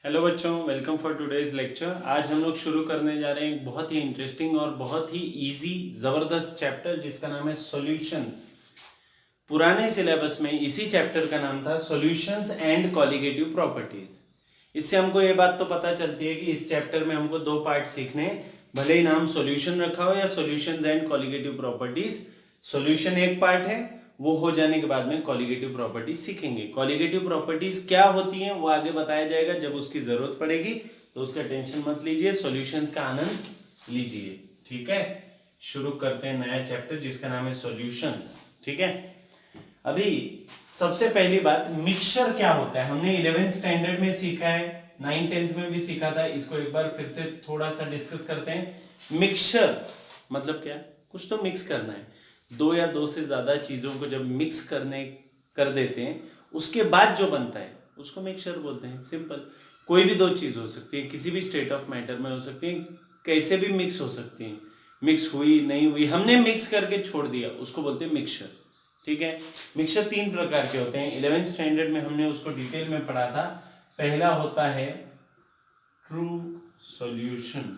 Hello बच्चों, welcome for today's lecture. आज हम लोग शुरू करने जा रहे हैं एक बहुत ही इंटरेस्टिंग और बहुत ही इजी जबरदस्त चैप्टर जिसका नाम है सॉल्यूशंस। पुराने सिलेबस में इसी चैप्टर का नाम था सॉल्यूशंस एंड कॉलिगेटिव प्रॉपर्टीज। इससे हमको ये बात तो पता चलती है कि इस चैप्टर में हमको दो पार्ट सीखने हैं, भले ही नाम सॉल्यूशन रखा हो या solutions and colligative properties. Solution एक पार्ट है, वो हो जाने के बाद में कॉलिगेटिव प्रॉपर्टीज सीखेंगे। कॉलिगेटिव प्रॉपर्टीज क्या होती हैं वो आगे बताया जाएगा जब उसकी जरूरत पड़ेगी, तो उसका टेंशन मत लीजिए, सॉल्यूशंस का आनंद लीजिए। ठीक है, शुरू करते हैं नया चैप्टर जिसका नाम है सॉल्यूशंस। ठीक है, अभी सबसे पहली बात, मिक्सचर क्या होता है हमने 11th स्टैंडर्ड में सीखा है, 9th 10th में भी सीखा था। इसको एक बार फिर से थोड़ा सा डिस्कस करते हैं। मिक्सचर मतलब क्या? कुछ तो मिक्स करना है, दो या दो से ज्यादा चीजों को जब मिक्स कर देते हैं उसके बाद जो बनता है उसको मिक्सचर बोलते हैं। सिंपल, कोई भी दो चीज हो सकती है, किसी भी स्टेट ऑफ मैटर में हो सकती है, कैसे भी मिक्स हो सकती है। मिक्स हुई नहीं हुई, हमने मिक्स करके छोड़ दिया, उसको बोलते हैं मिक्सचर। ठीक है, मिक्सचर तीन प्रकार के होते हैं। 11th स्टैंडर्ड में हमने उसको डिटेल में पढ़ा था। पहला होता है ट्रू सॉल्यूशन,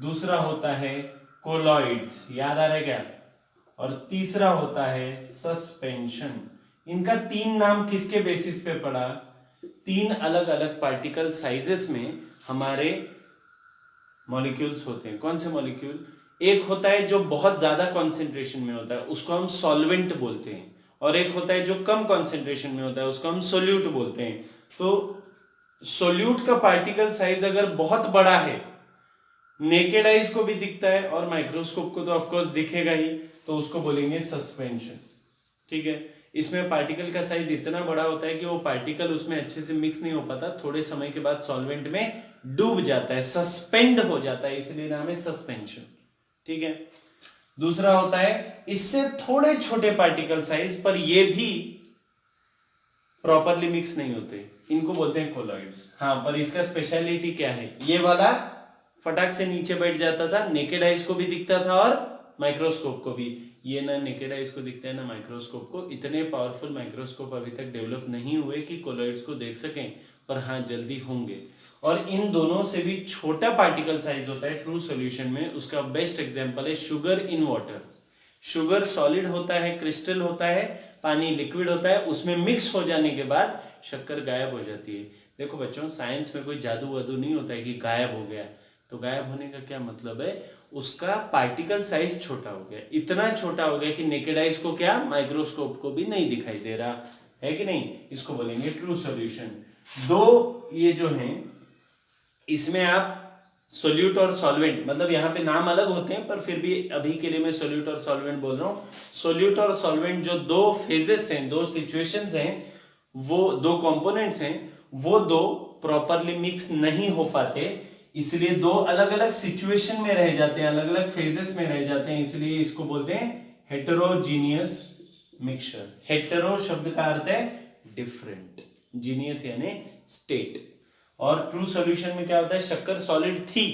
दूसरा होता है कोलॉइड्स, याद आ रहा है क्या, और तीसरा होता है सस्पेंशन। इनका तीन नाम किसके बेसिस पे पढ़ा? तीन अलग अलग पार्टिकल साइजेस में हमारे मॉलिक्यूल्स होते हैं। कौन से मॉलिक्यूल? एक होता है जो बहुत ज्यादा कॉन्सेंट्रेशन में होता है, उसको हम सॉल्वेंट बोलते हैं, और एक होता है जो कम कॉन्सेंट्रेशन में होता है, उसको हम सोल्यूट बोलते हैं। तो सोल्यूट का पार्टिकल साइज अगर बहुत बड़ा है, नेकेड आइज को भी दिखता है और माइक्रोस्कोप को तो ऑफकोर्स दिखेगा ही, तो उसको बोलेंगे सस्पेंशन। ठीक है, इसमें पार्टिकल का साइज इतना बड़ा होता है कि वो पार्टिकल उसमें अच्छे से मिक्स नहीं हो पाता, थोड़े समय के बाद सॉल्वेंट में डूब जाता है, सस्पेंड हो जाता है, इसलिए नाम है सस्पेंशन। ठीक है, दूसरा होता है इससे थोड़े छोटे पार्टिकल साइज पर ये भी प्रॉपरली मिक्स नहीं होते, इनको बोलते हैं कोलॉइड्स। हाँ, पर इसका स्पेशलिटी क्या है? ये वाला फटाक से नीचे बैठ जाता था, नेकेड आइज को भी दिखता था और माइक्रोस्कोप को भी। ये ना नेकेड आइज को दिखता है ना माइक्रोस्कोप को। इतने पावरफुल माइक्रोस्कोप अभी तक डेवलप नहीं हुए कि कोलॉइड्स को देख सकें, पर हाँ जल्दी होंगे। और इन दोनों से भी छोटा पार्टिकल साइज होता है ट्रू सॉल्यूशन में, उसका बेस्ट एग्जांपल है sugar in water. Sugar solid होता है, क्रिस्टल होता है, पानी लिक्विड होता है, उसमें मिक्स हो जाने के बाद शक्कर गायब हो जाती है। देखो बच्चों, साइंस में कोई जादू वादू नहीं होता है कि गायब हो गया। तो गायब होने का क्या मतलब है? उसका पार्टिकल साइज छोटा हो गया, इतना छोटा हो गया कि नेकेड आइज को क्या, माइक्रोस्कोप को भी नहीं दिखाई दे रहा है कि नहीं। इसको बोलेंगे ट्रू सॉल्यूशन। दो ये जो हैं, इसमें आप सोल्यूट और सॉल्वेंट, मतलब यहाँ पे नाम अलग होते हैं पर फिर भी अभी के लिए मैं सोल्यूट और सॉल्वेंट बोल रहा हूँ। सोल्यूट और सॉल्वेंट जो दो फेजेस हैं, दो सिचुएशंस हैं, वो दो कंपोनेंट्स हैं, वो दो प्रॉपरली मिक्स नहीं हो पाते, इसलिए दो अलग अलग सिचुएशन में रह जाते हैं, अलग अलग फेजेस में रह जाते हैं, इसलिए इसको बोलते हैं हेटेरोजीनियस मिक्सचर। हेटेरो शब्द का अर्थ है डिफरेंट, जीनियस यानी स्टेट। और ट्रू सॉल्यूशन में क्या होता है? शक्कर सॉलिड थी,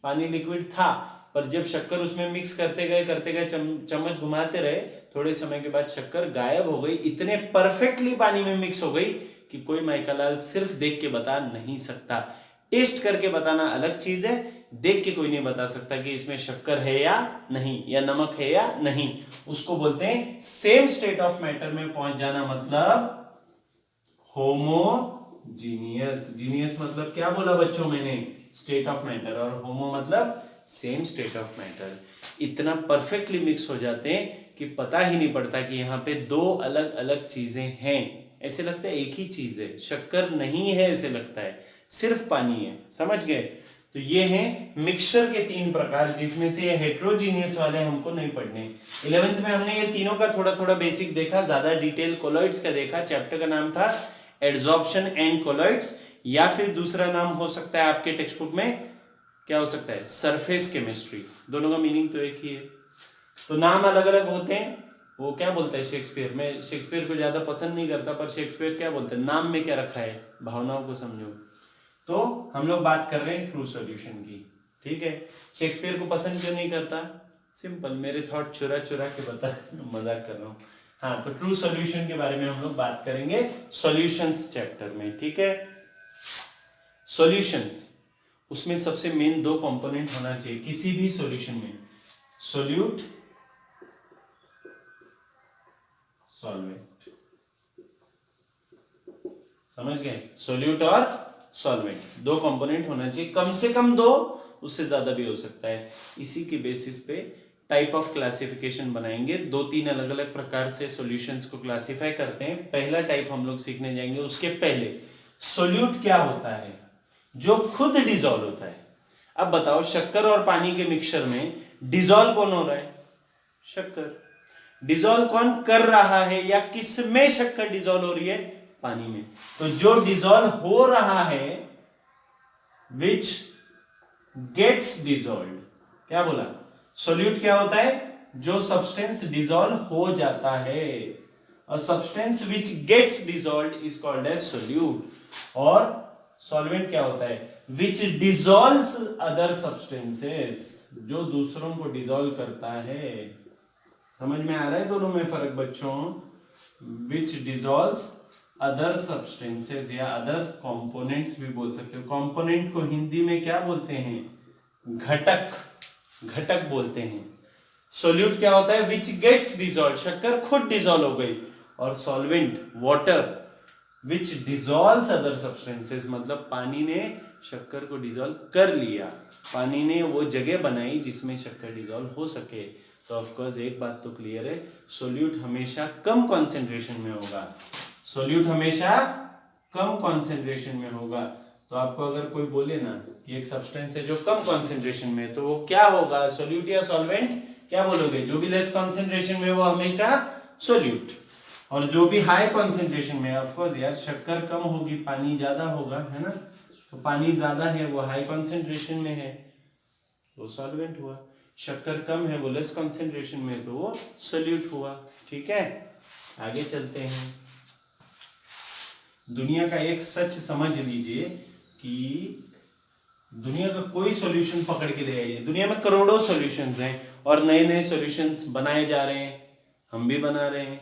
पानी लिक्विड था, पर जब शक्कर उसमें मिक्स करते गए चम्मच घुमाते रहे, थोड़े समय के बाद शक्कर गायब हो गई, इतने परफेक्टली पानी में मिक्स हो गई कि कोई माइकालाल सिर्फ देख के बता नहीं सकता। टेस्ट करके बताना अलग चीज है, देख के कोई नहीं बता सकता कि इसमें शक्कर है या नहीं, या नमक है या नहीं। उसको बोलते हैं सेम स्टेट ऑफ मैटर में पहुंच जाना, मतलब होमोजीनियस। जीनियस मतलब क्या बोला बच्चों मैंने? स्टेट ऑफ मैटर, और होमो मतलब सेम स्टेट ऑफ मैटर। इतना परफेक्टली मिक्स हो जाते हैं कि पता ही नहीं पड़ता कि यहाँ पे दो अलग अलग चीजें हैं, ऐसे लगता है एक ही चीज है, शक्कर नहीं है ऐसे लगता है, सिर्फ पानी है। समझ गए? तो ये हैं मिक्सचर के तीन प्रकार, जिसमें से ये हेट्रोजीनियस वाले हमको नहीं पढ़ने। 11th में हमने ये तीनों का थोड़ा थोड़ा बेसिक देखा, ज्यादा डिटेल कोलॉइड्स का देखा। चैप्टर का नाम था एड्सॉर्प्शन एंड कोलॉइड्स, या फिर दूसरा नाम हो सकता है आपके टेक्स्ट बुक में, क्या हो सकता है? Surface chemistry. दोनों का मीनिंग तो एक ही है, तो नाम अलग अलग होते हैं। वो क्या बोलता है शेक्सपियर, मैं शेक्सपियर को ज्यादा पसंद नहीं करता, पर शेक्सपियर क्या बोलते हैं, नाम में क्या रखा है, भावनाओं को समझो। तो हम लोग बात कर रहे हैं ट्रू सॉल्यूशन की। ठीक है, शेक्सपियर को पसंद क्यों नहीं करता? सिंपल, मेरे थॉट चुरा चुरा के बता, मजाक कर रहा हूँ। हाँ, तो ट्रू सॉल्यूशन के बारे में हम लोग बात करेंगे सॉल्यूशंस चैप्टर में, ठीक है। सॉल्यूशंस, उसमें सबसे मेन दो कंपोनेंट होना चाहिए किसी भी सॉल्यूशन में, सोल्यूट, सॉल्वेंट। समझ गए, सोल्यूट और सॉल्वेंट दो कंपोनेंट होना चाहिए, कम से कम दो, उससे ज्यादा भी हो सकता है। इसी की बेसिस पे टाइप ऑफ क्लासिफिकेशन बनाएंगे, दो तीन अलग अलग प्रकार से सॉल्यूशंस को क्लासिफाई करते हैं। पहला टाइप हम लोग सीखने जाएंगे, उसके पहले सोल्यूट क्या होता है, जो खुद डिसॉल्व होता है। अब बताओ, शक्कर और पानी के मिक्सचर में डिसॉल्व कौन हो रहा है, शक्कर। डिसॉल्व कौन कर रहा है, या किसमें शक्कर डिसॉल्व हो रही है, पानी में। तो जो डिसॉल्व हो रहा है, विच गेट्स डिसॉल्व, क्या बोला, सोल्यूट क्या होता है, जो सब्सटेंस डिसॉल्व हो जाता है। A substance which gets dissolve is called as solute. और सॉल्वेंट क्या होता है, विच डिसॉल्व्स अदर सब्सटेंसेस, जो दूसरों को डिसॉल्व करता है। समझ में आ रहा है दोनों में फर्क बच्चों, विच डिसॉल्व्स अदर सब्सटेंसेस या अदर कंपोनेंट्स भी बोल सकते हो। कंपोनेंट को हिंदी में क्या बोलते हैं, घटक, घटक बोलते हैं। सोल्यूट क्या होता है, विच गेट्स डिसॉल्व, शक्कर खुद डिसॉल्व हो गई। और सॉल्वेंट, वाटर, विच डिसॉल्व्स अदर सब्सटेंसेस, मतलब पानी ने शक्कर को डिसॉल्व कर लिया, पानी ने वो जगह बनाई जिसमें शक्कर डिसॉल्व हो सके। तो ऑफ कोर्स एक बात तो क्लियर है, सोल्यूट हमेशा कम कॉन्सेंट्रेशन में होगा, सोल्यूट हमेशा कम कॉन्सेंट्रेशन में होगा। तो आपको अगर कोई बोले ना कि एक सब्सटेंस है जो कम कॉन्सेंट्रेशन में है, तो वो क्या होगा, सोल्यूट या सॉल्वेंट, क्या बोलोगे, जो भी लेस कॉन्सेंट्रेशन में वो हमेशा सोल्यूट, और जो भी हाई कॉन्सेंट्रेशन में, ऑफ कोर्स यार शक्कर कम होगी पानी ज्यादा होगा, है ना, तो पानी ज्यादा है वो हाई कॉन्सेंट्रेशन में है, वो सॉल्वेंट हुआ। शक्कर कम है वो लेस कॉन्सेंट्रेशन में, तो वो सोल्यूट हुआ। ठीक है, आगे चलते हैं। दुनिया का एक सच समझ लीजिए कि दुनिया का कोई सॉल्यूशन पकड़ के ले आइए, दुनिया में करोड़ों सॉल्यूशंस हैं और नए नए सॉल्यूशंस बनाए जा रहे हैं, हम भी बना रहे हैं,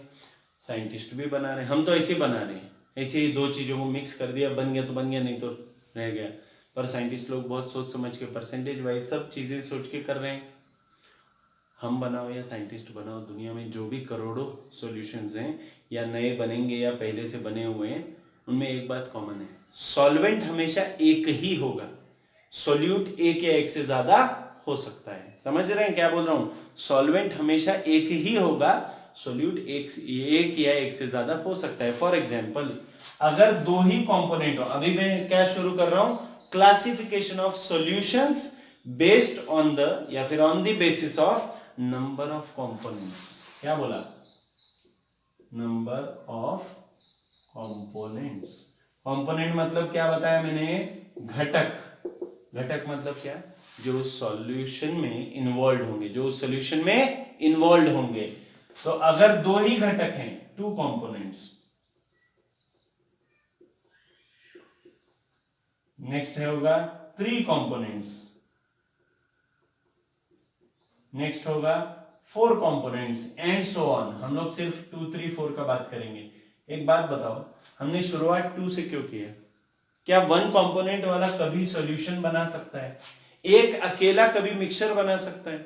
साइंटिस्ट भी बना रहे हैं, हम तो ऐसे ही बना रहे हैं, ऐसे ही दो चीजों को मिक्स कर दिया, बन गया तो बन गया, नहीं तो रह गया। पर साइंटिस्ट लोग बहुत सोच समझ के, परसेंटेज वाइज सब चीजें सोच के कर रहे हैं। हम बनाओ या साइंटिस्ट बनाओ, दुनिया में जो भी करोड़ों सॉल्यूशंस हैं या नए बनेंगे या पहले से बने हुए हैं, उनमें एक बात कॉमन है, सॉल्वेंट हमेशा एक ही होगा, सोल्यूट एक या एक से ज्यादा हो सकता है। समझ रहे हैं क्या बोल रहा हूं, सॉल्वेंट हमेशा एक ही होगा, सोल्यूट एक या एक से ज्यादा हो सकता है। फॉर एग्जाम्पल, अगर दो ही कंपोनेंट हो, अभी मैं क्या शुरू कर रहा हूं, classification of solutions based on the, या फिर on the basis of number of components. क्या बोला, नंबर ऑफ कंपोनेंट्स। कंपोनेंट मतलब क्या बताया मैंने, घटक। घटक मतलब क्या, जो सॉल्यूशन में इन्वॉल्व होंगे, जो सॉल्यूशन में इन्वॉल्व होंगे। तो अगर दो ही घटक हैं, टू कंपोनेंट्स, नेक्स्ट है होगा थ्री कंपोनेंट्स, नेक्स्ट होगा four components and so on. हम लोग सिर्फ 2 3 4 का बात करेंगे। एक बात बताओ, हमने शुरुआत 2 से क्यों की है, क्या वन कंपोनेंट वाला कभी सॉल्यूशन बना सकता है, एक अकेला कभी मिक्सचर बना सकता है,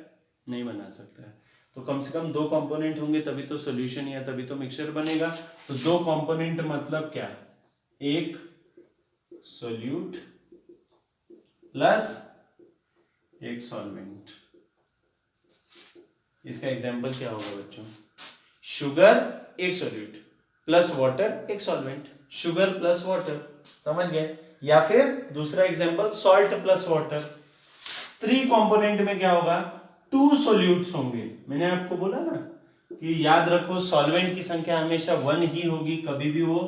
नहीं बना सकता है। तो कम से कम दो कंपोनेंट होंगे तभी तो सॉल्यूशन या तभी तो मिक्सचर बनेगा। तो दो कंपोनेंट मतलब क्या, एक सोल्यूट प्लस एक सॉल्वेंट। इसका एग्जांपल क्या होगा बच्चों, शुगर एक सोल्यूट प्लस वाटर एक सॉल्वेंट, शुगर प्लस वाटर, समझ गए। या फिर दूसरा example, salt plus water. Three component में क्या होगा, टू सोल्यूट्स होंगे। मैंने आपको बोला ना कि याद रखो, सॉल्वेंट की संख्या हमेशा वन ही होगी, कभी भी वो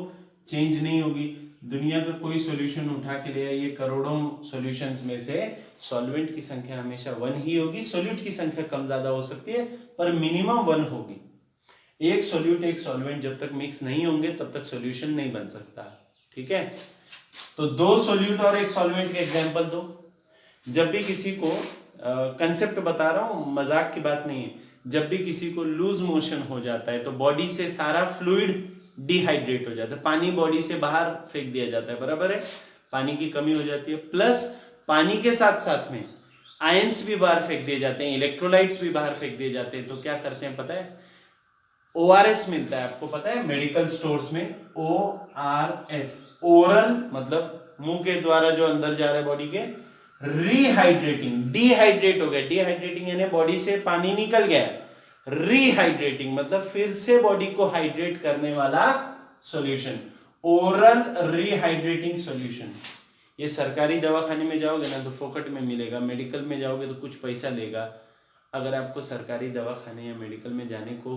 चेंज नहीं होगी। दुनिया का कोई सॉल्यूशन उठा के ले आइए, करोड़ों सॉल्यूशंस में से सॉल्वेंट की संख्या हमेशा वन ही होगी, सोल्यूट की संख्या कम ज्यादा हो सकती है पर मिनिमम वन होगी। एक सोल्यूट एक सॉल्वेंट जब तक मिक्स नहीं होंगे तब तक सॉल्यूशन नहीं बन सकता। ठीक है, तो दो सोल्यूट और एक सॉल्वेंट के एग्जांपल दो। जब भी किसी को कंसेप्ट बता रहा हूं, मजाक की बात नहीं है, जब भी किसी को लूज मोशन हो जाता है तो बॉडी से सारा फ्लूइड डिहाइड्रेट हो जाता है, पानी बॉडी से बाहर फेंक दिया जाता है, बराबर है, पानी की कमी हो जाती है, प्लस पानी के साथ साथ में आयंस भी बाहर फेंक दिए जाते हैं, इलेक्ट्रोलाइट्स भी बाहर फेंक दिए जाते हैं। तो क्या करते हैं पता है, ORS मिलता है, आपको पता है मेडिकल स्टोर्स में ORS, ओरल मतलब मुंह के द्वारा जो अंदर जा रहा है बॉडी के, रिहाइड्रेटिंग, डिहाइड्रेट हो गया, डिहाइड्रेटिंग यानी बॉडी से पानी निकल गया, रिहाइड्रेटिंग मतलब फिर से बॉडी को हाइड्रेट करने वाला सॉल्यूशन, ओरल रिहाइड्रेटिंग सॉल्यूशन। ये सरकारी दवाखाने में जाओगे ना तो फोकट में मिलेगा, मेडिकल में जाओगे तो कुछ पैसा लेगा। अगर आपको सरकारी दवाखाने या मेडिकल में जाने को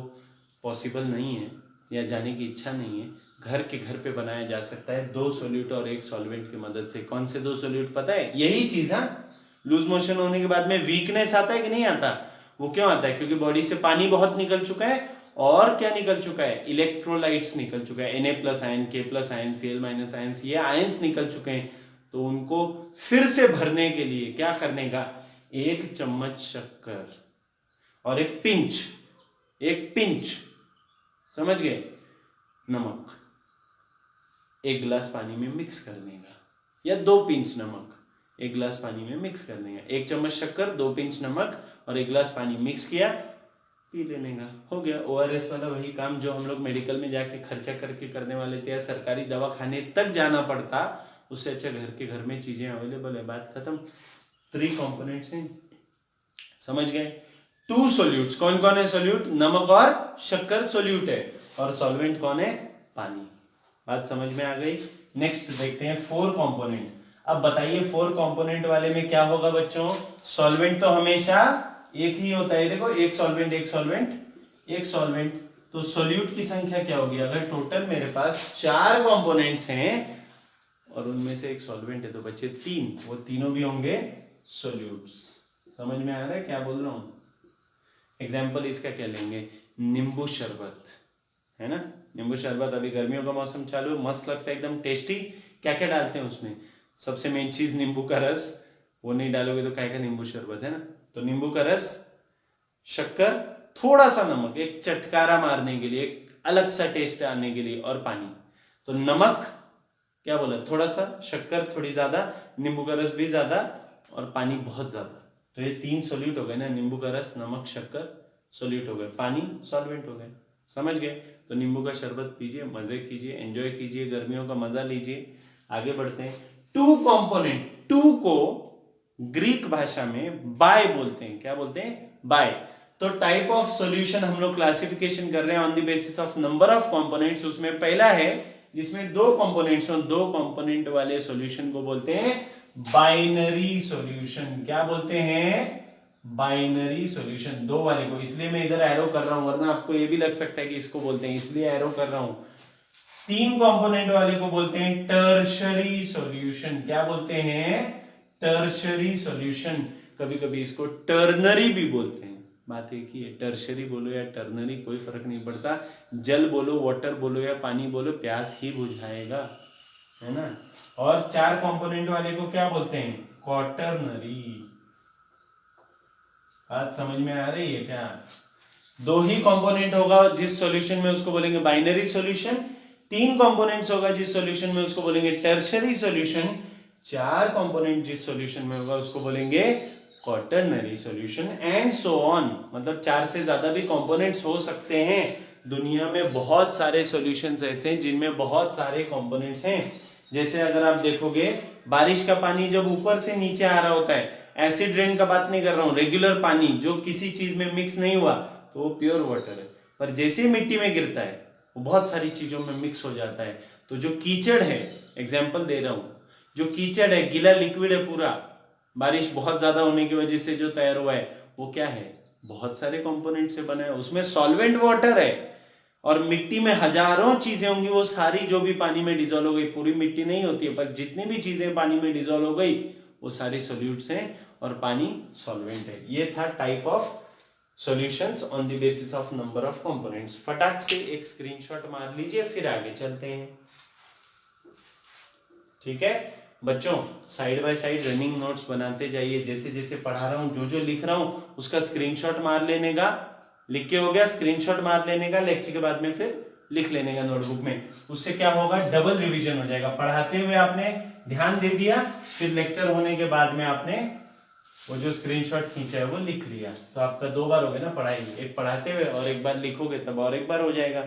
पॉसिबल नहीं है या जाने की इच्छा नहीं है, घर के घर पे बनाया जा सकता है 2 सोल्यूट और 1 सॉल्वेंट की मदद से। कौन से 2 सोल्यूट पता है? यही चीज, हाँ, लूज मोशन होने के बाद में वीकनेस आता है कि नहीं आता? वो क्यों आता है? क्योंकि बॉडी से पानी बहुत निकल चुका है और क्या निकल चुका है? इलेक्ट्रोलाइट्स निकल चुका है, Na+ ion, K+ ion, Cl- ion, ये आयंस निकल चुके हैं। तो उनको फिर से भरने के लिए क्या करने का? 1 चम्मच शक्कर और एक पिंच, समझ गए, नमक 1 गिलास पानी में मिक्स करने का, या 2 पिंच नमक 1 गिलास पानी में मिक्स करने का। 1 चम्मच शक्कर, 2 पिंच नमक और 1 गिलास पानी मिक्स किया, पी लेने का, हो गया। ORS वाला वही काम जो हम लोग मेडिकल में जाके खर्चा करके करने वाले थे या सरकारी दवाखाने तक जाना पड़ता, उससे अच्छा घर के घर में चीजें अवेलेबल है, बात खत्म। 3 कंपोनेंट्स हैं, समझ गए। 2 सोल्यूट्स, कौन कौन है सोल्यूट? नमक और शक्कर सोल्यूट है, और सॉल्वेंट कौन है? पानी। बात समझ में आ गई। नेक्स्ट देखते हैं 4 कंपोनेंट। अब बताइए 4 कंपोनेंट वाले में क्या होगा बच्चों? सॉल्वेंट तो हमेशा एक ही होता है, देखो एक सॉल्वेंट एक सॉल्वेंट एक सॉल्वेंट, तो सोल्यूट की संख्या क्या होगी? अगर टोटल मेरे पास 4 कंपोनेंट्स हैं और उनमें से एक सॉल्वेंट है तो बचे 3, वो तीनों भी होंगे सोल्यूट्स। समझ में आ रहा है क्या बोल रहा हूं? एग्जाम्पल इसका क्या लेंगे? नींबू शरबत, है ना, नींबू शरबत अभी गर्मियों का मौसम चालू है, मस्त लगता है, एकदम टेस्टी। क्या क्या डालते हैं उसमें? सबसे मेन चीज नींबू का रस, वो नहीं डालोगे तो क्या नींबू शरबत, है ना। तो नींबू का रस, शक्कर, थोड़ा सा नमक, एक चटकारा मारने के लिए, एक अलग सा टेस्ट आने के लिए, और पानी। तो नमक क्या बोला, थोड़ा सा, शक्कर थोड़ी ज्यादा, नींबू का रस भी ज्यादा, और पानी बहुत ज्यादा। तो ये 3 सोल्यूट हो गए ना, नींबू का रस, नमक, शक्कर सोल्यूट हो गए, पानी सॉल्वेंट हो गए, समझ गए। तो नींबू का शरबत पीजिए, मजे कीजिए, एंजॉय कीजिए, गर्मियों का मजा लीजिए। आगे बढ़ते हैं। 2 कंपोनेंट, 2 को ग्रीक भाषा में बाय बोलते हैं, क्या बोलते हैं? बाय। तो टाइप ऑफ सॉल्यूशन हम लोग क्लासिफिकेशन कर रहे हैं on the basis of number of components. उसमें पहला है जिसमें 2 कंपोनेंट्स हो, 2 कंपोनेंट वाले सॉल्यूशन को बोलते हैं बाइनरी सॉल्यूशन। क्या बोलते हैं? बाइनरी सॉल्यूशन, 2 वाले को, इसलिए मैं इधर एरो कर रहा हूं, वरना आपको ये भी लग सकता है कि इसको बोलते हैं, इसलिए एरो कर रहा हूं। 3 कंपोनेंट वाले को बोलते हैं टर्शरी सॉल्यूशन। क्या बोलते हैं? Tertiary solution. कभी कभी इसको टर्नरी भी बोलते हैं, बात एक ही है, टर्शरी बोलो या टर्नरी कोई फर्क नहीं पड़ता, जल बोलो, वाटर बोलो या पानी बोलो, प्यास ही बुझाएगा, है ना। और 4 कंपोनेंट वाले को क्या बोलते हैं? क्वाटरनरी। बात समझ में आ रही है क्या? 2 ही कंपोनेंट होगा जिस सॉल्यूशन में, उसको बोलेंगे बाइनरी सॉल्यूशन। 3 कंपोनेंट्स होगा जिस सॉल्यूशन में, उसको बोलेंगे टर्शरी सॉल्यूशन। 4 कंपोनेंट जिस सॉल्यूशन में होगा उसको बोलेंगे quaternary solution, and so on. मतलब 4 से ज्यादा भी कंपोनेंट्स हो सकते हैं। दुनिया में बहुत सारे सॉल्यूशंस ऐसे हैं जिनमें बहुत सारे कंपोनेंट्स हैं। जैसे अगर आप देखोगे, बारिश का पानी जब ऊपर से नीचे आ रहा होता है, एसिड रेन का बात नहीं कर रहा हूं, रेगुलर पानी जो किसी चीज में मिक्स नहीं हुआ, तो वो प्योर वाटर है। पर जैसे ही मिट्टी में गिरता है वो बहुत सारी चीजों में मिक्स हो जाता है। तो जो कीचड़ है, एग्जाम्पल दे रहा हूं, जो कीचड़ है, गीला लिक्विड है पूरा, बारिश बहुत ज्यादा होने की वजह से जो तैयार हुआ है, वो क्या है? बहुत सारे कंपोनेंट से बना है, उसमें सॉल्वेंट वाटर है। और मिट्टी में हजारों चीजें होंगी, वो सारी जो भी पानी में डिजोल्व हो गई, पूरी मिट्टी नहीं होती है, पर जितनी भी चीजें पानी में डिजोल्व हो गई वो सारी सोल्यूट्स हैं, और पानी सॉल्वेंट है। ये था type of solutions on the basis of number of components. फटाक से एक स्क्रीनशॉट मार लीजिए, फिर आगे चलते हैं। ठीक है बच्चों, side by side running notes बनाते जाइए, जैसे जैसे पढ़ा रहा हूं, जो जो लिख रहा हूं उसका स्क्रीनशॉट मार लेने का, लिख के हो गया, स्क्रीनशॉट मार लेने का, लेक्चर के बाद में फिर लिख लेने का नोटबुक में। उससे क्या होगा, डबल रिवीजन हो जाएगा। पढ़ाते हुए आपने ध्यान दे दिया, फिर लेक्चर होने के बाद में आपने वो जो स्क्रीनशॉट खींचा है वो लिख लिया, तो आपका 2 बार हो गया ना पढ़ाई, एक पढ़ाते हुए और एक बार लिखोगे तब और एक बार हो जाएगा।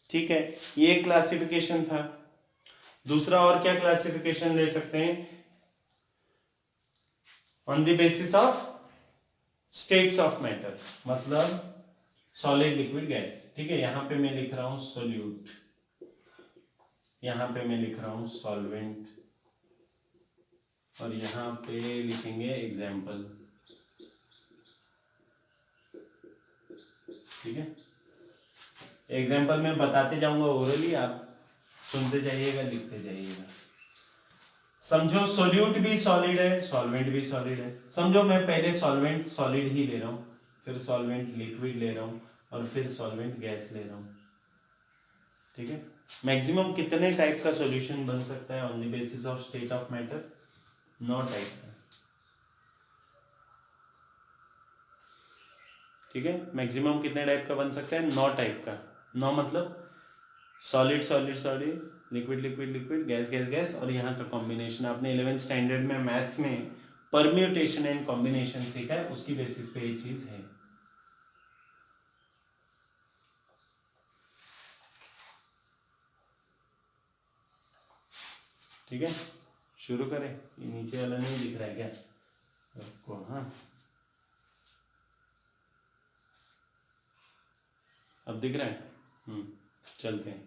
ठीक है, ये क्लासिफिकेशन था। दूसरा और क्या क्लासिफिकेशन ले सकते हैं, on the basis of states of matter, मतलब सॉलिड लिक्विड गैस। ठीक है, यहां पे मैं लिख रहा हूं सोल्यूट, यहां पे मैं लिख रहा हूं सॉल्वेंट, और यहां पे लिखेंगे एग्जाम्पल। ठीक है, एग्जाम्पल में बताते जाऊंगा ओरली, आप सुनते जाइएगा, लिखते जाइएगा। समझो सोल्यूट भी सॉलिड है, सॉल्वेंट भी सॉलिड है। समझो मैं पहले सॉल्वेंट सॉलिड ही ले रहा हूं, फिर सॉल्वेंट लिक्विड ले रहा हूं, और फिर सॉल्वेंट गैस ले रहा हूं। ठीक है, मैक्सिमम कितने टाइप का सॉल्यूशन बन सकता है on the basis of state of matter? 9 type का। ठीक है, मैक्सिमम कितने टाइप का बन सकता है? 9 टाइप का। 9 मतलब solid solid solid, liquid liquid liquid, gas gas gas, और यहाँ का कॉम्बिनेशन आपने 11th स्टैंडर्ड में मैथ्स में परम्यूटेशन एंड कॉम्बिनेशन सीखा है, उसकी बेसिस पे ये चीज है। ठीक है, शुरू करें। ये नीचे वाला नहीं दिख रहा है क्या आपको? हाँ, अब दिख रहा है। चलते हैं।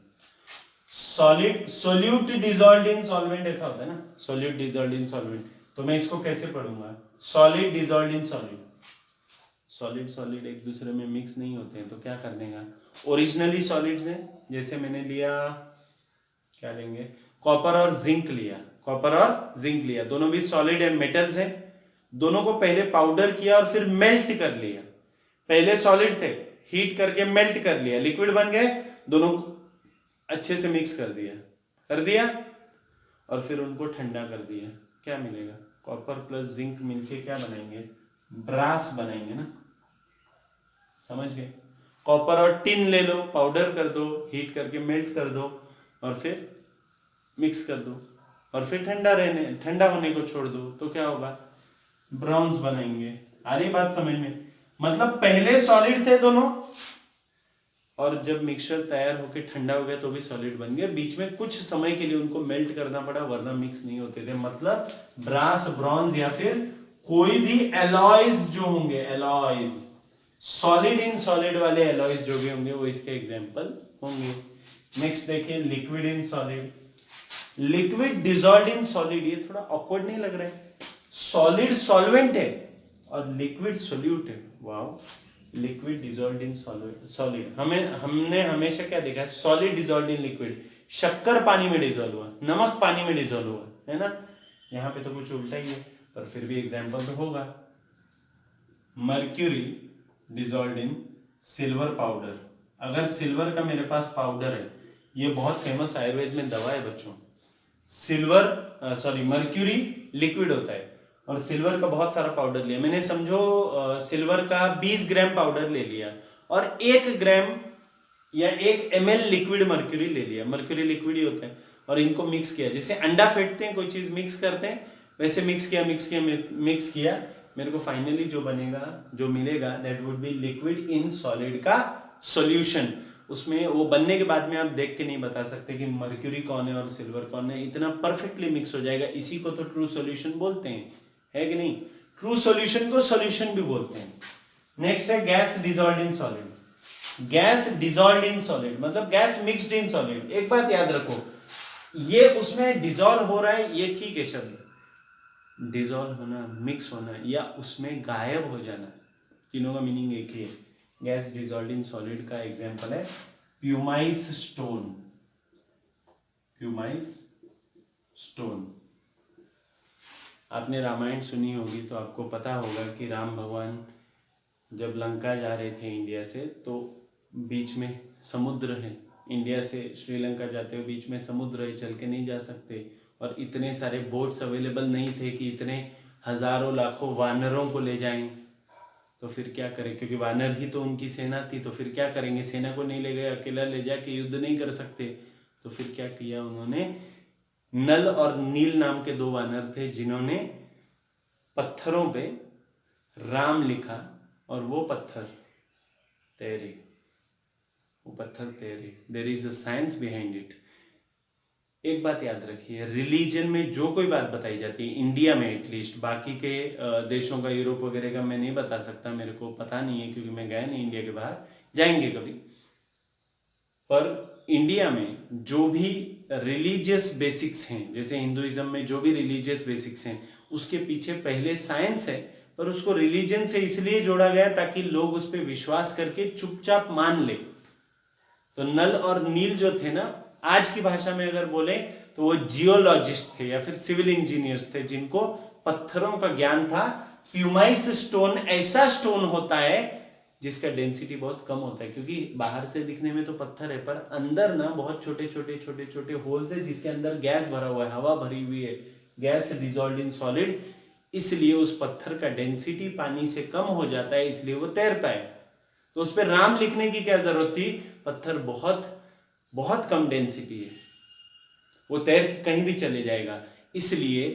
सॉलिड सोल्यूट डिजॉल्व्ड इन सॉल्वेंट, ऐसा होता है ना, सोल्यूट डिजॉल्व्ड इन सॉल्वेंट। तो मैं इसको कैसे पढ़ूंगा? Solid dissolved in solid. Solid solid एक दूसरे में मिक्स नहीं होते हैं, तो क्या कर देगा, ओरिजिनली सॉलिड्स हैं। जैसे मैंने लिया, क्या लेंगे, कॉपर और जिंक लिया, कॉपर और जिंक लिया, दोनों भी सॉलिड है, मेटल्स हैं। दोनों को पहले पाउडर किया और फिर मेल्ट कर लिया। पहले सॉलिड थे, हीट करके मेल्ट कर लिया, लिक्विड बन गए, दोनों अच्छे से मिक्स कर दिया, और फिर उनको ठंडा कर दिया। क्या मिलेगा, कॉपर प्लस जिंक मिलके क्या बनाएंगे, ब्रास बनाएंगे ना। समझ गए? कॉपर और टिन ले लो, पाउडर कर दो, हीट करके मेल्ट कर दो, और फिर मिक्स कर दो, और फिर ठंडा होने को छोड़ दो, तो क्या होगा, ब्रॉन्ज बनाएंगे। आ रही बात समझ में? मतलब पहले सॉलिड थे दोनों, और जब मिक्सचर तैयार होकर ठंडा हो गया तो भी सॉलिड बन गया। बीच में कुछ समय के लिए उनको मेल्ट करना पड़ा, वरना मिक्स नहीं होते थे। मतलब ब्रास, ब्रॉन्ज, या फिर कोई भी एलॉयज जो होंगे, एलॉयज, सॉलिड इन सॉलिड वाले एलॉयज जो भी होंगे, वो इसके एग्जांपल होंगे। नेक्स्ट देखिए, liquid in solid, liquid dissolved in solid. ये थोड़ा ऑकवर्ड नहीं लग रहा है? सॉलिड सॉल्वेंट है और लिक्विड सोल्यूट है। Wow, liquid dissolved in solid. हमने हमेशा क्या देखा है, सॉलिड डिजॉल्व्ड इन लिक्विड। शक्कर पानी में डिजॉल्व हुआ, नमक पानी में डिजॉल्व हुआ, है ना। यहाँ पे तो कुछ उल्टा ही है, पर फिर भी एग्जाम्पल तो होगा। मर्क्यूरी डिजॉल्व्ड इन सिल्वर पाउडर। अगर सिल्वर का मेरे पास पाउडर है, ये बहुत फेमस आयुर्वेद में दवा है बच्चों। मर्क्यूरी लिक्विड होता है, और सिल्वर का बहुत सारा पाउडर लिया मैंने। समझो सिल्वर का 20 ग्राम पाउडर ले लिया, और 1 ग्राम या 1 ml लिक्विड मर्क्यूरी ले लिया। मर्क्यूरी लिक्विड ही होता है, और इनको मिक्स किया, जैसे अंडा फेंटते हैं, कोई चीज मिक्स करते हैं, वैसे मिक्स किया। मेरे को फाइनली जो बनेगा, जो मिलेगा, that would be liquid in solid का सॉल्यूशन। उसमें वो बनने के बाद में आप देख के नहीं बता सकते कि मर्क्यूरी कौन है और सिल्वर कौन है, इतना परफेक्टली मिक्स हो जाएगा। इसी को तो ट्रू सॉल्यूशन बोलते हैं, है कि नहीं? ट्रू सॉल्यूशन को सॉल्यूशन भी बोलते हैं। नेक्स्ट है gas dissolved in solid. Gas dissolved in solid मतलब गैस मिक्स्ड इन सॉलिड। एक बात याद रखो, ये उसमें डिजॉल्व हो रहा है, ये ठीक है शब्द, डिजॉल्व होना, मिक्स होना, या उसमें गायब हो जाना, तीनों का मीनिंग एक ही है। गैस डिजॉल्व्ड इन सॉलिड का एग्जांपल है प्यूमाइस स्टोन। प्यूमाइस स्टोन, आपने रामायण सुनी होगी तो आपको पता होगा कि राम भगवान जब लंका जा रहे थे इंडिया से, तो बीच में समुद्र है, इंडिया से श्रीलंका जाते हुए बीच में समुद्र है, चल के नहीं जा सकते, और इतने सारे बोट्स अवेलेबल नहीं थे कि इतने हजारों लाखों वानरों को ले जाएं। तो फिर क्या करें, क्योंकि वानर ही तो उनकी सेना थी, तो फिर क्या करेंगे, सेना को नहीं ले गए, अकेला ले जाके युद्ध नहीं कर सकते। तो फिर क्या किया उन्होंने, नल और नील नाम के 2 वानर थे जिन्होंने पत्थरों पे राम लिखा और वो पत्थर तैरे, वो पत्थर तैरे। There is a science behind it. एक बात याद रखिए, रिलीजन में जो कोई बात बताई जाती है इंडिया में एटलीस्ट, बाकी के देशों का, यूरोप वगैरह का मैं नहीं बता सकता, मेरे को पता नहीं है क्योंकि मैं गया नहीं इंडिया के बाहर, जाएंगे कभी। पर इंडिया में जो भी रिलीजियस बेसिक्स हैं, जैसे हिंदुइज्म में जो भी रिलीजियस बेसिक्स हैं, उसके पीछे पहले साइंस है, पर उसको रिलीजन से इसलिए जोड़ा गया ताकि लोग उस पर विश्वास करके चुपचाप मान ले। तो नल और नील जो थे ना, आज की भाषा में अगर बोले तो वो जियोलॉजिस्ट थे या फिर सिविल इंजीनियर्स थे, जिनको पत्थरों का ज्ञान था। प्यूमाइस स्टोन ऐसा स्टोन होता है जिसका डेंसिटी बहुत कम होता है, क्योंकि बाहर से दिखने में तो पत्थर है, पर अंदर ना बहुत छोटे छोटे छोटे छोटे होल्स है, जिसके अंदर गैस भरा हुआ है, हवा भरी हुई है, गैस डिसॉल्व्ड इन सॉलिड, इसलिए उस पत्थर का डेंसिटी पानी से कम हो जाता है, इसलिए वो तैरता है। तो उस पर राम लिखने की क्या जरूरत थी, पत्थर बहुत बहुत कम डेंसिटी है, वो तैर के कहीं भी चले जाएगा। इसलिए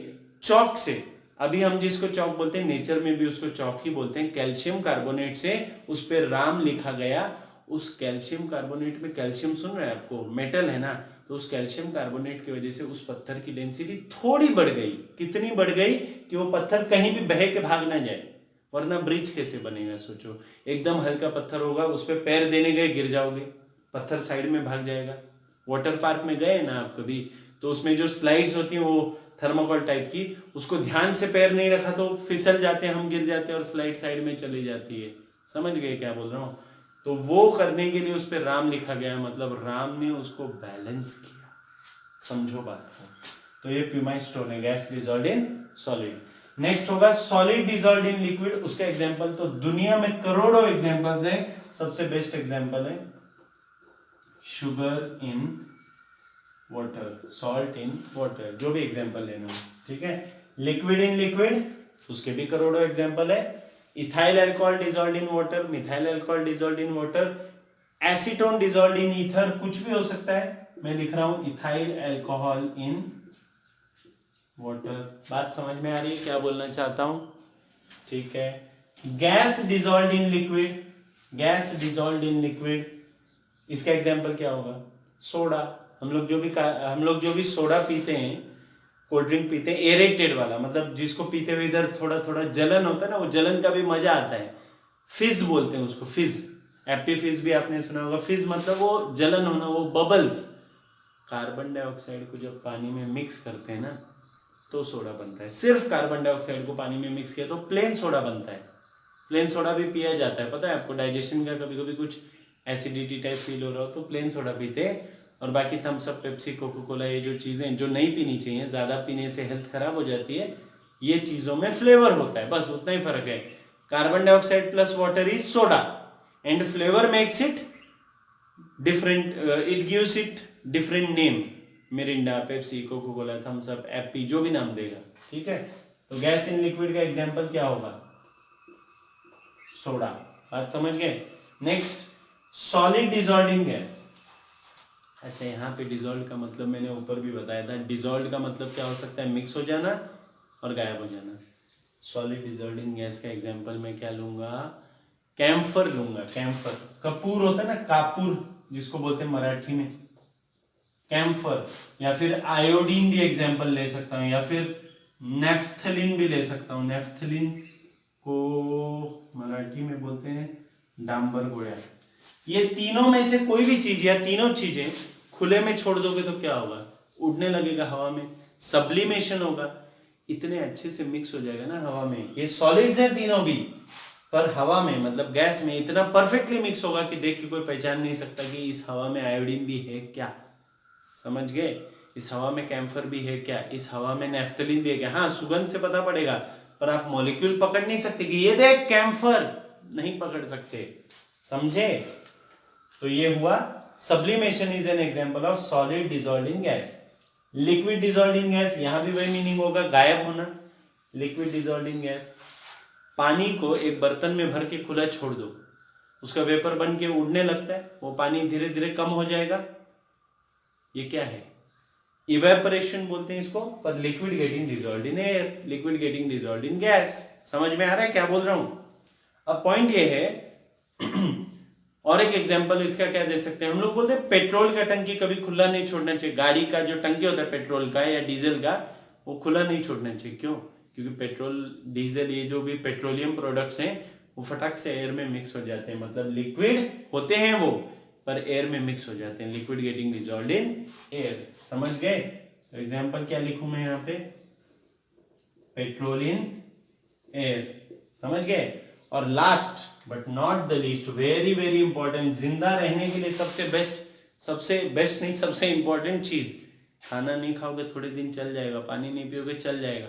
चौक से, अभी हम जिसको चौक बोलते हैं, नेचर में भी उसको चौक ही बोलते हैं, कैल्शियम कार्बोनेट से उस पर राम लिखा गया। उस कैल्शियम कार्बोनेट में, कैल्शियम सुन रहे हैं आपको, मेटल है ना, तो उस कैल्शियम कार्बोनेट की वजह से उस पत्थर की डेंसिटी थोड़ी बढ़ गई। कितनी बढ़ गई कि वो पत्थर कहीं भी बह के भाग ना जाए, वरना ब्रिज कैसे बनेगा सोचो। एकदम हल्का पत्थर होगा, उस पर पैर देने गए गिर जाओगे, पत्थर साइड में भाग जाएगा। वाटर पार्क में गए ना आप कभी, तो उसमें जो स्लाइड्स होती हैं वो थर्माकोल टाइप की, उसको ध्यान से पैर नहीं रखा तो फिसल जाते हैं, हम गिर जाते हैं और स्लाइड साइड में चली जाती है। समझ गए क्या बोल रहा हूँ। तो वो करने के लिए उस पर राम लिखा गया, मतलब राम ने उसको बैलेंस किया, समझो बात को। तो ये प्यूमाइन स्टोन है, gas dissolved in solid. Next होगा सॉलिड डिसॉल्व्ड इन लिक्विड। उसका एग्जांपल तो दुनिया में करोड़ों एग्जांपल्स हैं, सबसे बेस्ट एग्जांपल है sugar in water, salt in water, जो भी एग्जांपल लेना हो, ठीक है। लिक्विड इन लिक्विड, उसके भी करोड़ों एग्जांपल है। Ethyl alcohol dissolved in water, methyl alcohol dissolved in water, acetone dissolved in ether, कुछ भी हो सकता है। मैं लिख रहा हूं इथाइल अल्कोहल इन वाटर। बात समझ में आ रही है क्या बोलना चाहता हूं, ठीक है। Gas dissolved in liquid, gas dissolved in liquid, इसका एग्जांपल क्या होगा, सोडा। हम लोग जो भी सोडा पीते हैं, कोल्ड ड्रिंक पीते हैं, एरेटेड वाला, मतलब जिसको पीते हुए इधर थोड़ा थोड़ा जलन होता है ना, वो जलन का भी मजा आता है। फिज बोलते हैं उसको, फिज, एप्पी फिज भी आपने सुना होगा। फिज मतलब वो जलन होना, वो बबल्स। कार्बन डाइऑक्साइड को जब पानी में मिक्स करते हैं ना, तो सोडा बनता है। सिर्फ कार्बन डाइऑक्साइड को पानी में मिक्स किया तो प्लेन सोडा बनता है। प्लेन सोडा भी पिया जाता है, पता है आपको, डाइजेशन का कभी कभी कुछ एसिडिटी टाइप फील हो रहा हो तो प्लेन सोडा पीते हैं। और बाकी Thums Up, Pepsi, Coca Cola, ये जो चीज़ें जो नहीं पीनी चाहिए, ज़्यादा पीने से हेल्थ खराब हो जाती है, ये चीज़ों में फ्लेवर होता है, बस उतना ही फर्क है। Carbon dioxide plus water is soda and flavour makes it different, it gives it different name, Mirinda, Pepsi, Coca Cola, Thums Up, Appy, जो भी नाम देगा, ठीक है। तो गैस इन लिक्विड का एग्जांपल क्या होगा, सोडा। बात समझ गए। Next solid dissolved in gas. अच्छा, यहाँ पे डिसॉल्व का मतलब मैंने ऊपर भी बताया था, डिसॉल्व का मतलब क्या हो सकता है, मिक्स हो जाना और गायब हो जाना। सॉलिड डिसॉल्व्ड इन गैस का एग्जांपल मैं क्या लूंगा, कैम्फर लूंगा। कैम्फर, कपूर होता है ना, कापूर जिसको बोलते हैं मराठी में, कैम्फर। या फिर आयोडीन भी एग्जांपल ले सकता हूँ, या फिर नेफ्थलीन भी ले सकता हूँ। नेफ्थलीन को मराठी में बोलते हैं डांबर गोया। ये तीनों में से कोई भी चीज या तीनों चीजें खुले में छोड़ दोगे तो क्या होगा, उड़ने लगेगा हवा में, सब्लिमेशन होगा, इतने अच्छे से मिक्स हो जाएगा ना हवा में। ये सॉलिड्स हैं तीनों भी, पर हवा में मतलब गैस में इतना परफेक्टली मिक्स होगा कि देख के कोई पहचान नहीं सकता कि इस हवा में आयोडीन भी है क्या। समझ गए, इस हवा में कैम्फर भी है क्या, इस हवा में नेफ्थलीन भी है क्या। हाँ, सुगंध से पता पड़ेगा, पर आप मॉलिक्यूल पकड़ नहीं सकते कि ये देख कैम्फर, नहीं पकड़ सकते, समझे। तो ये हुआ sublimation is an example of solid dissolved in gas. Liquid dissolved in gas, यहां भी वही मीनिंग होगा, गायब होना। लिक्विड डिसॉल्व्ड इन गैस, पानी को एक बर्तन में भर के खुला छोड़ दो, उसका वेपर बन के उड़ने लगता है, वो पानी धीरे धीरे कम हो जाएगा। ये क्या है? इवेपोरेशन बोलते हैं इसको, पर liquid getting dissolved in air, liquid getting dissolved in gas. समझ में आ रहा है क्या बोल रहा हूं? अब पॉइंट ये है और एक एग्जांपल इसका क्या दे सकते हैं हम लोग, बोलते हैं पेट्रोल का टंकी कभी खुला नहीं छोड़ना चाहिए। गाड़ी का जो टंकी होता है पेट्रोल का या डीजल का, वो खुला नहीं छोड़ना चाहिए। क्यों? क्योंकि पेट्रोल डीजल ये जो भी पेट्रोलियम प्रोडक्ट्स हैं वो फटाक से एयर में मिक्स हो जाते हैं, मतलब लिक्विड होते हैं वो पर एयर में मिक्स हो जाते हैं, liquid getting dissolved in air. समझ गए? तो एग्जांपल क्या लिखूं मैं यहाँ पे? Petrol in air. समझ गए? और last but not the least, very very important, जिंदा रहने के लिए सबसे बेस्ट नहीं, सबसे इंपॉर्टेंट चीज, खाना नहीं खाओगे थोड़े दिन चल जाएगा, पानी नहीं पियोगे चल जाएगा,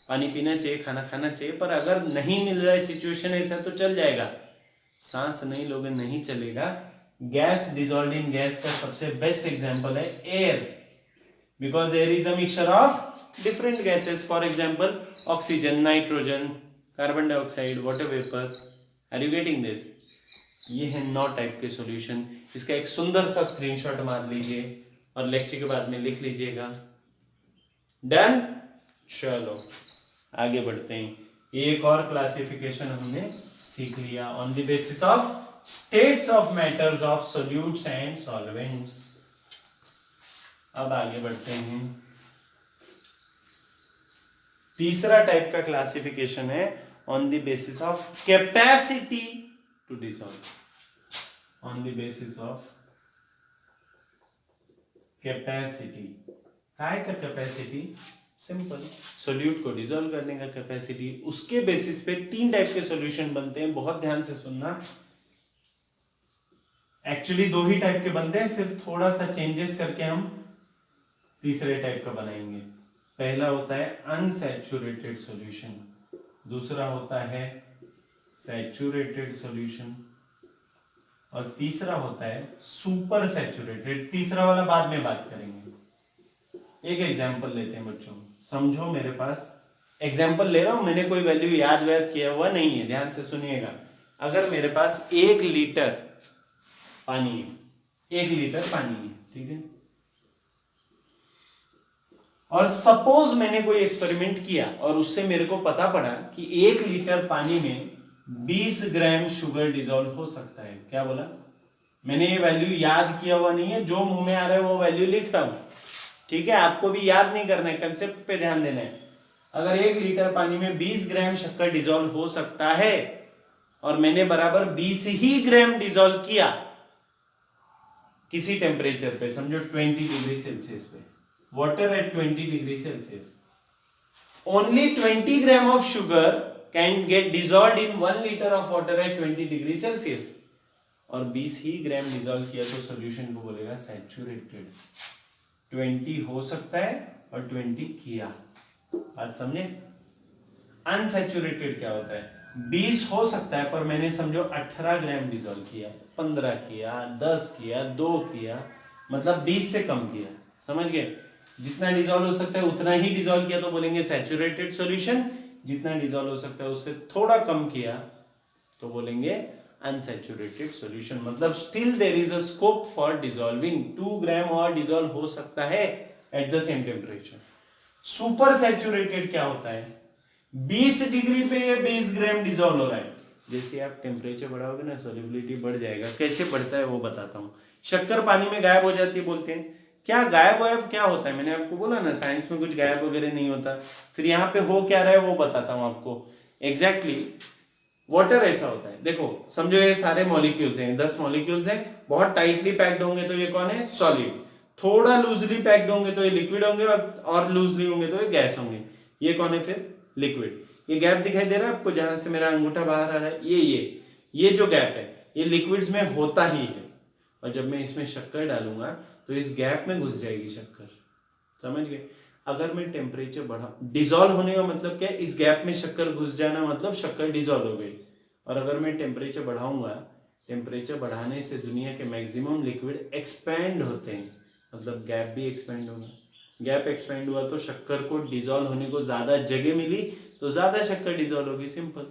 पानी पीना चाहिए, खाना खाना चाहिए, पर अगर नहीं मिल रहा है सिचुएशन ऐसा तो चल जाएगा, सांस नहीं लोगे नहीं चलेगा। गैस डिजॉल्व्ड इन गैस का सबसे बेस्ट एग्जांपल है air, because air is a mixture of different gases, for example oxygen, nitrogen, carbon dioxide, water vapour. Are you getting this? ये है 9 टाइप के सॉल्यूशन। इसका एक सुंदर सा स्क्रीनशॉट मार लीजिए और लेक्चर के बाद में लिख लीजिएगा। डन? चलो आगे बढ़ते हैं। एक और क्लासिफिकेशन हमने सीख लिया on the basis of states of matters of solutes and solvents. अब आगे बढ़ते हैं। तीसरा टाइप का क्लासिफिकेशन है on the basis of capacity to dissolve, on the basis of capacity. काय का कैपेसिटी? सिंपल, सोल्यूट को डिसॉल्व करने का कैपेसिटी। उसके बेसिस पे 3 टाइप के सॉल्यूशन बनते हैं, बहुत ध्यान से सुनना। एक्चुअली 2 ही टाइप के बनते हैं, फिर थोड़ा सा चेंजेस करके हम तीसरे टाइप का बनाएंगे। पहला होता है अनसैचुरेटेड सॉल्यूशन, दूसरा होता है सैचुरेटेड सॉल्यूशन, और तीसरा होता है सुपर सैचुरेटेड। तीसरा वाला बाद में बात करेंगे। एक एग्जांपल लेते हैं बच्चों, समझो। मेरे पास एग्जांपल ले रहा हूं, मैंने कोई वैल्यू याद किया हुआ नहीं है, ध्यान से सुनिएगा। अगर मेरे पास 1 लीटर पानी है, 1 लीटर पानी है, ठीक है, और सपोज मैंने कोई एक्सपेरिमेंट किया और उससे मेरे को पता पड़ा कि 1 लीटर पानी में 20 ग्राम शुगर डिसॉल्व हो सकता है। क्या बोला? मैंने ये वैल्यू याद किया हुआ नहीं है, जो मुंह में आ रहा है वो वैल्यू लिख रहा हूं, ठीक है? आपको भी याद नहीं करना है, कंसेप्ट पे ध्यान देना है। अगर 1 लीटर पानी में 20 ग्राम शक्कर डिसॉल्व हो सकता है और मैंने बराबर 20 ही ग्राम डिसॉल्व किया किसी टेम्परेचर पे, समझो 20 डिग्री सेल्सियस पे, water at 20 degree Celsius, only 20 gram of sugar can get dissolved in 1 litre of water at 20 degree Celsius, और 20 ही ग्राम डिसॉल्व किया तो सॉल्यूशन को बोलेगा सैचुरेटेड। 20 हो सकता है और 20 किया, बात समझे? अनसैचुरेटेड क्या होता है? 20 हो सकता है पर मैंने समझो 18 ग्राम डिसॉल्व किया, 15 किया, 10 किया, 2 किया, मतलब 20 से कम किया। समझ गए? जितना डिसॉल्व हो सकता है उतना ही डिसॉल्व किया तो बोलेंगे सैचुरेटेड सॉल्यूशन, जितना डिसॉल्व हो सकता है उससे थोड़ा कम किया तो बोलेंगे अनसैचुरेटेड सॉल्यूशन। मतलब still there is a scope for dissolving, 2 gram और डिसॉल्व हो सकता है at the same temperature. Super saturated क्या होता है? 20 डिग्री पे ये 20 ग्राम डिसॉल्व हो रहा है। जैसे आप टेम्परेचर बढ़ाओगे ना सॉल्युबिलिटी बढ़ जाएगा। कैसे बढ़ता है वो बताता हूँ। शक्कर पानी में गायब हो जाती है बोलते हैं, क्या गायब क्या होता है? मैंने आपको बोला ना साइंस में कुछ गायब वगैरह नहीं होता। फिर यहाँ पे हो क्या रहा है वो बताता हूँ आपको। एग्जैक्टली वाटर ऐसा होता है, देखो समझो ये सारे मॉलिक्यूल्स हैं, 10 मॉलिक्यूल्स हैं, बहुत टाइटली पैक्ड होंगे तो ये कौन है? सॉलिड। थोड़ा लूजली पैक्ड होंगे तो ये लिक्विड होंगे, और लूजली होंगे तो ये गैस होंगे। ये कौन है फिर? लिक्विड। ये गैप दिखाई दे रहा है आपको जहां से मेरा अंगूठा बाहर आ रहा है? ये जो गैप है ये लिक्विड्स में होता ही है, और जब मैं इसमें शक्कर डालूंगा तो इस गैप में घुस जाएगी शक्कर। समझ गए? अगर मैं टेम्परेचर बढ़ा, डिसॉल्व होने का मतलब क्या है? इस गैप में शक्कर घुस जाना, मतलब शक्कर डिसॉल्व हो गई। और अगर मैं टेम्परेचर बढ़ाऊंगा, टेम्परेचर बढ़ाने से दुनिया के मैक्सिमम लिक्विड एक्सपैंड होते हैं, मतलब गैप भी एक्सपैंड होगा। गैप एक्सपैंड हुआ तो शक्कर को डिसॉल्व होने को ज्यादा जगह मिली तो ज्यादा शक्कर डिसॉल्व होगी, सिंपल।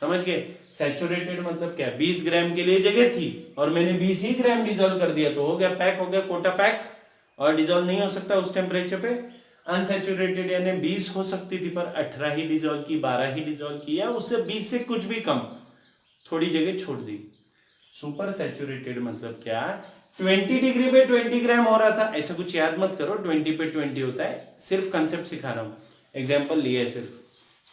समझ गए? सैचुरेटेड मतलब क्या, 20 ग्राम के लिए जगह थी और मैंने 20 ही ग्राम डिजोल्व कर दिया तो हो गया पैक, हो गया कोटा पैक, और डिजोल्व नहीं हो सकता उस टेम्परेचर पे। अनसैचुरेटेड यानी 20 हो सकती थी पर 18 ही डिजोल्व की, 12 ही डिजोल्व की, या उससे 20 से कुछ भी कम, थोड़ी जगह छोड़ दी। सुपर सैचुरेटेड मतलब क्या, 20 डिग्री पे 20 ग्राम हो रहा था, ऐसा कुछ याद मत करो 20 पे 20 होता है, सिर्फ कंसेप्ट सिखा रहा हूं, एग्जांपल लिया है सिर्फ।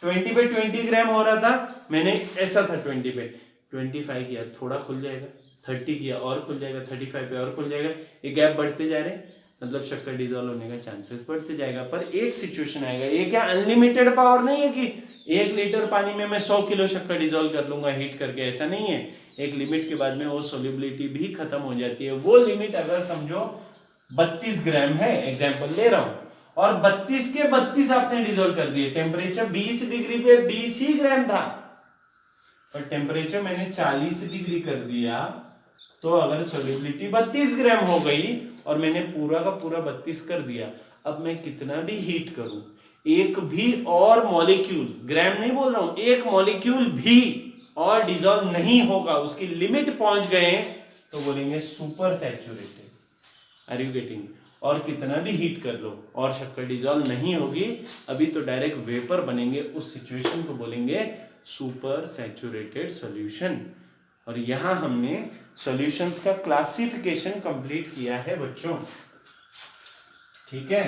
20 पे 20 ग्राम हो रहा था, मैंने ऐसा था 20 पे 25 किया, थोड़ा खुल जाएगा, 30 किया और खुल जाएगा, 35 पे और खुल जाएगा, ये गैप बढ़ते जा रहे हैं, मतलब शक्कर डिजोल्व होने का चांसेस बढ़ते जाएगा। पर एक सिचुएशन आएगा, ये क्या अनलिमिटेड पावर नहीं है कि 1 लीटर पानी में मैं 100 किलो शक्कर डिजोल्व कर लूंगा हीट करके, ऐसा नहीं है। एक लिमिट के बाद में वो सोल्युबिलिटी भी खत्म हो जाती है। वो लिमिट अगर समझो 32 ग्राम है, एग्जाम्पल ले रहा हूं, और 32 के 32 आपने डिजोल्व कर दिए, टेम्परेचर 20 डिग्री पे 20 ही ग्राम था, पर टेम्परेचर मैंने 40 डिग्री कर दिया, तो अगर सोल्युबिलिटी 32 ग्राम हो गई और मैंने पूरा का पूरा 32 कर दिया, अब मैं कितना भी हीट करूं, एक भी और मॉलिक्यूल, ग्राम नहीं बोल रहा हूं, एक मॉलिक्यूल भी और डिजोल्व नहीं होगा, उसकी लिमिट पहुंच गए तो बोलेंगे super saturated. Are you getting? और कितना भी हीट कर लो और शक्कर डिजोल्व नहीं होगी, अभी तो डायरेक्ट वेपर बनेंगे, उस सिचुएशन को बोलेंगे सुपर सैचुरेटेड सॉल्यूशन। और यहां हमने सॉल्यूशंस का क्लासिफिकेशन कंप्लीट किया है बच्चों, ठीक है।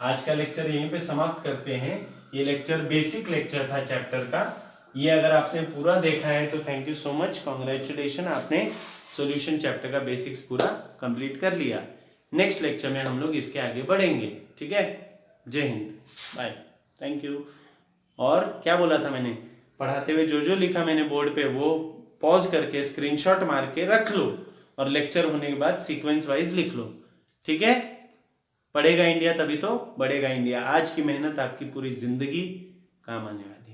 आज का लेक्चर यहीं पे समाप्त करते हैं। ये लेक्चर बेसिक लेक्चर था चैप्टर का, ये अगर आपने पूरा देखा है तो thank you so much, congratulation, आपने सॉल्यूशन चैप्टर का बेसिक्स पूरा कंप्लीट कर लिया। नेक्स्ट लेक्चर में हम लोग इसके आगे बढ़ेंगे, ठीक है। जय हिंद, बाय, थैंक यू। और क्या बोला था मैंने, पढ़ाते हुए जो जो लिखा मैंने बोर्ड पे वो पॉज करके स्क्रीनशॉट मार के रख लो और लेक्चर होने के बाद सीक्वेंस वाइज लिख लो, ठीक है। पढ़ेगा इंडिया तभी तो बढ़ेगा इंडिया। आज की मेहनत आपकी पूरी जिंदगी काम आने वाली है।